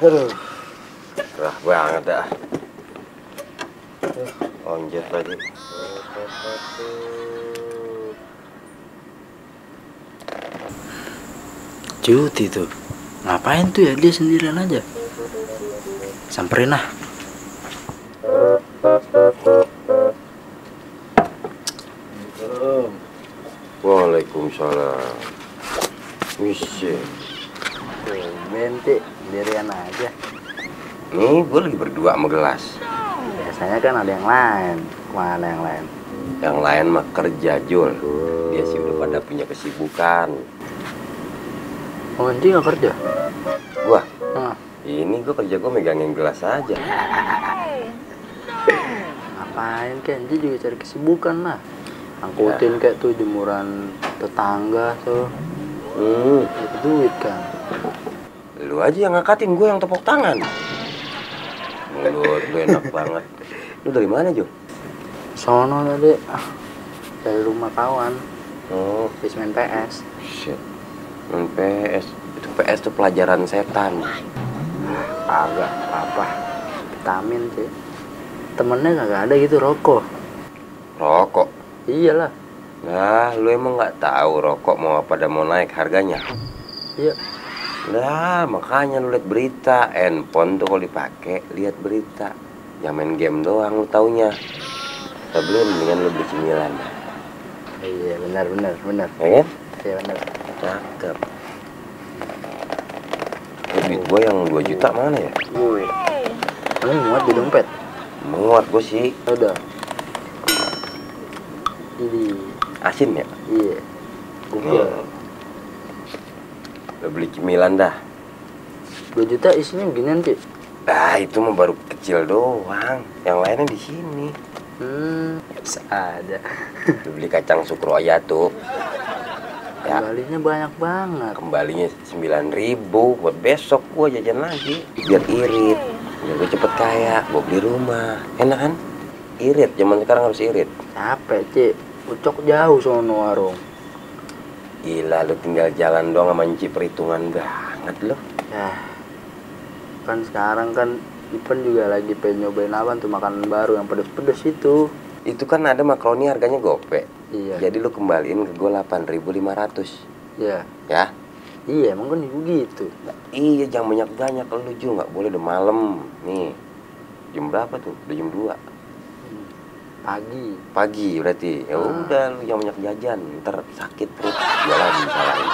Aduh, gerah banget dah. Onjet lagi. Cuti tuh. Ngapain tuh ya dia sendirian aja? Samperin lah. Waalaikumsalam. Wih, Bente, sendirian aja. nih gue lagi berdua sama gelas. Biasanya kan ada yang lain. Mana yang lain? Yang lain mah kerja, Jul. Dia sih udah pada punya kesibukan. Oh, Enti nggak kerja? Wah, Nah, ini gue kerja gue megangin gelas aja. ngapain kan? Enti juga cari kesibukan lah. Angkutin kayak tuh jemuran tetangga tuh. Dapat duit kan. Lu aja yang ngangkatin, gue yang tepuk tangan. Mulut lu enak banget. Lu dari mana, Jo? Sono tadi dari rumah kawan. Oh, Habis main PS. shit. Main PS. Itu PS tuh pelajaran setan. Agak apa-apa. Vitamin sih. Temennya kagak ada gitu rokok. Rokok. Iyalah. Nah, lu emang nggak tahu rokok mau pada mau naik harganya? Iya. Nah, makanya lu lihat berita. Handphone tuh kalau dipakai, lihat berita. Jangan main game doang lu taunya. Sebelum mendingan lu beli cemilan. Iya, benar. Ya kan? Iya, benar. Cakep. Duit gue yang 2 juta mana ya? Kamu muat di dompet? Muat gue sih. Udah. Ini. Asin ya? Iya. Gua Lu beli cemilan dah. 2 juta isinya beginian, Cik. Ah, itu mah baru kecil doang. Yang lainnya di sini. Bisa ada. Lu beli kacang sukroya tuh. Ya, Kembalinya banyak banget. kembalinya 9.000. Buat besok gua jajan lagi. Biar irit. Biar gua cepet kaya. Gua beli rumah. Enak kan? Irit. Zaman sekarang harus irit. Capek, Cik. Ucok jauh sono warung. Gila, lu tinggal jalan doang sama Nci, perhitungan banget lu. Ya. Kan sekarang kan Ipen juga lagi pengen nyobain apa tuh makanan baru yang pedes-pedes itu. Itu kan ada makaroni harganya gope. Iya. Jadi lu kembaliin ke gua 8.500. Iya. Ya? Iya, emang kan begitu. Nah, iya, jangan banyak-banyak lu Jul, nggak boleh udah malam. Nih. Jam berapa tuh? Udah jam 2. Pagi Berarti. Ya udah lu jangan banyak jajan, ntar sakit perut. Gua lagi salahin.